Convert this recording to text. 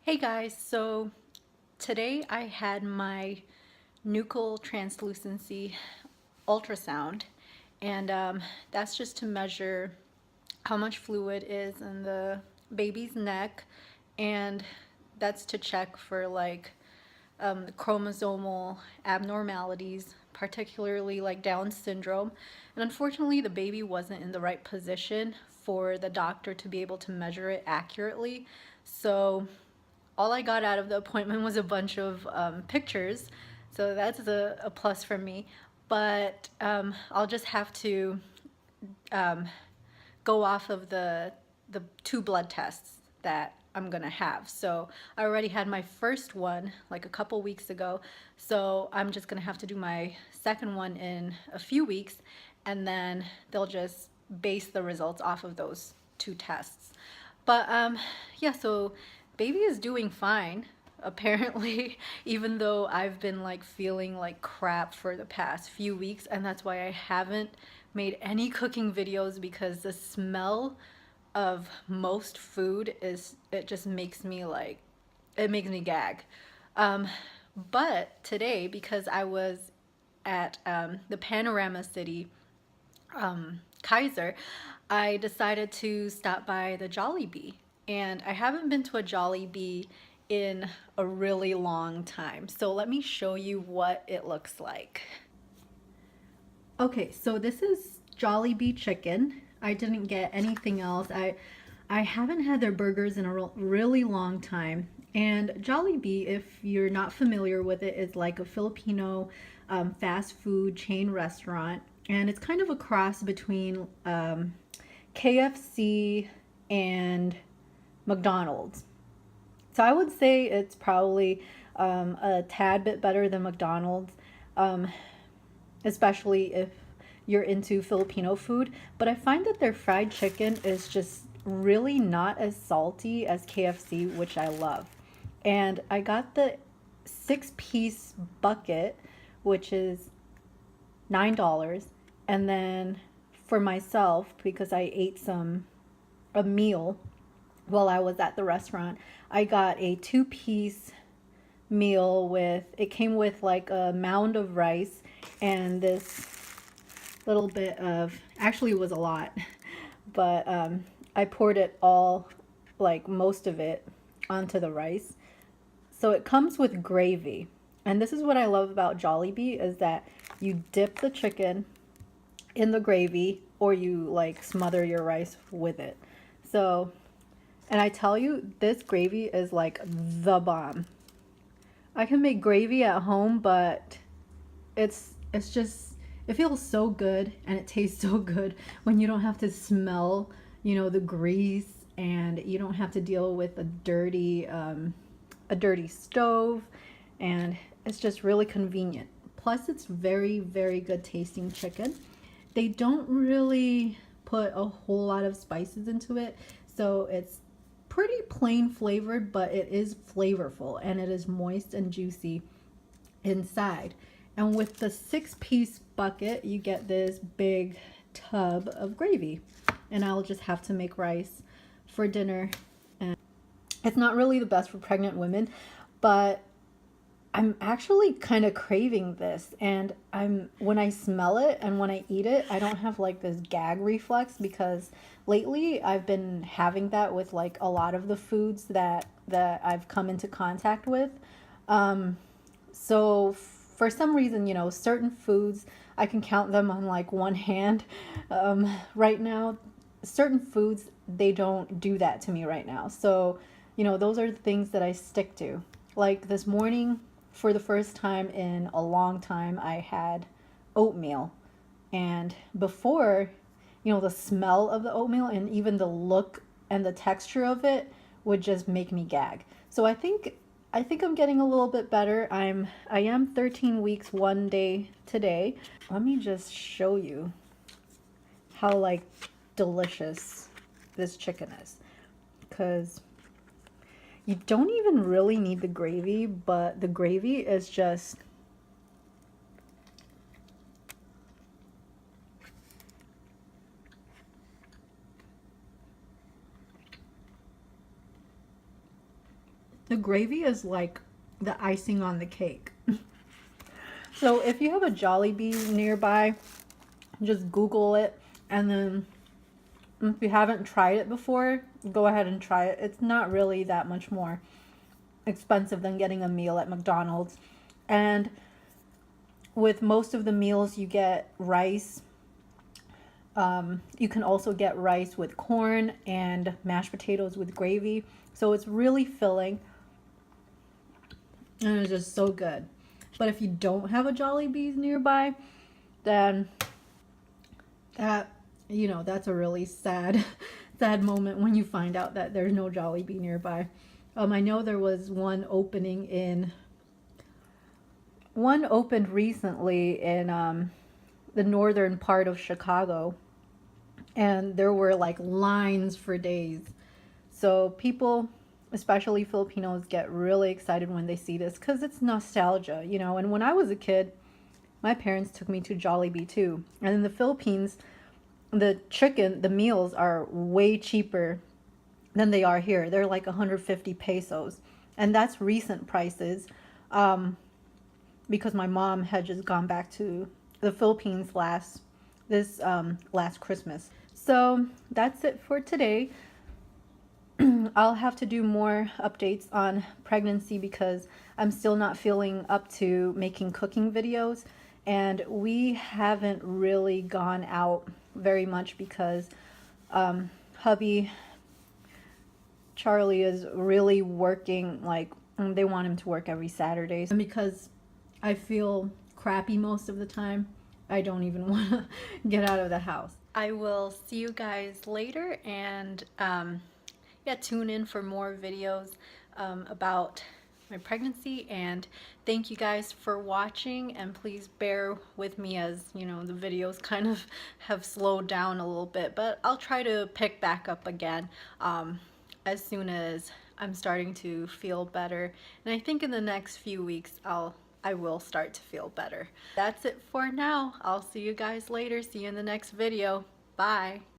Hey guys, so today I had my nuchal translucency ultrasound, and that's just to measure how much fluid is in the baby's neck, and that's to check for chromosomal abnormalities, particularly like Down syndrome. And unfortunately, the baby wasn't in the right position for the doctor to be able to measure it accurately. So all I got out of the appointment was a bunch of pictures. So that's a plus for me. But I'll just have to um, go off of the two blood tests that I'm gonna have. So I already had my first one like a couple weeks ago. So I'm just gonna have to do my second one in a few weeks, and then they'll just base the results off of those two tests. But yeah, so baby is doing fine apparently, even though I've been like feeling like crap for the past few weeks, and that's why I haven't made any cooking videos, because the smell of most food it just makes me like, it makes me gag. Um, but today, because I was at the Panorama City Kaiser, I decided to stop by the Jollibee. And I haven't been to a Jollibee in a really long time. So let me show you what it looks like. Okay, so this is Jollibee chicken. I didn't get anything else. I haven't had their burgers in a really long time. And Jollibee, if you're not familiar with it, is like a Filipino fast food chain restaurant. And it's kind of a cross between KFC and McDonald's. So I would say it's probably a tad bit better than McDonald's, um, especially if you're into Filipino food. But I find that their fried chicken is just really not as salty as KFC, which I love. And I got the six-piece bucket, which is $9. And then for myself, because I ate a meal while I was at the restaurant, I got a two-piece meal with, it came with like a mound of rice and this little bit of, actually it was a lot, but I poured it all, like most of it, onto the rice. So it comes with gravy. And this is what I love about Jollibee, is that you dip the chicken in the gravy, or you like smother your rice with it. So, and I tell you, this gravy is like the bomb. I can make gravy at home, but it's just, it feels so good and it tastes so good when you don't have to smell, the grease, and you don't have to deal with a dirty stove, and it's just really convenient. Plus, it's very, very good tasting chicken. They don't really put a whole lot of spices into it, so it's pretty plain flavored, but it is flavorful and it is moist and juicy inside. And with the six-piece bucket, you get this big tub of gravy. And I'll just have to make rice for dinner. And it's not really the best for pregnant women, but I'm actually kind of craving this, and when I smell it and when I eat it, I don't have like this gag reflex, because lately I've been having that with like a lot of the foods that I've come into contact with. So for some reason, certain foods, I can count them on like one hand right now. Certain foods, they don't do that to me right now. So, those are the things that I stick to. Like this morning, for the first time in a long time, I had oatmeal. And before, the smell of the oatmeal and even the look and the texture of it would just make me gag. So I think I'm getting a little bit better. I am 13 weeks 1 day today. Let me just show you how like delicious this chicken is, because you don't even really need the gravy, but the gravy is just, The gravy is like the icing on the cake. So if you have a Jollibee nearby, just Google it, and then if you haven't tried it before, go ahead and try it. It's not really that much more expensive than getting a meal at McDonald's. And with most of the meals, you get rice. You can also get rice with corn and mashed potatoes with gravy. So it's really filling. And it's just so good. But if you don't have a Jollibee's nearby, then that's a really sad sad moment when you find out that there's no Jollibee nearby. I know there was one opened recently in the northern part of Chicago, and there were like lines for days. So people, especially Filipinos, get really excited when they see this because it's nostalgia, And when I was a kid, my parents took me to Jollibee too. And in the Philippines, the meals are way cheaper than they are here. They're like 150 pesos. And that's recent prices, because my mom had just gone back to the Philippines last Christmas. So that's it for today. I'll have to do more updates on pregnancy because I'm still not feeling up to making cooking videos, and we haven't really gone out very much because hubby Charlie is really working, like they want him to work every Saturday. And because I feel crappy most of the time, I don't even want to get out of the house. I will see you guys later, and yeah, tune in for more videos about my pregnancy. And thank you guys for watching, and please bear with me as the videos kind of have slowed down a little bit, but I'll try to pick back up again as soon as I'm starting to feel better. And I think in the next few weeks I will start to feel better. That's it for now. I'll see you guys later. See you in the next video. Bye.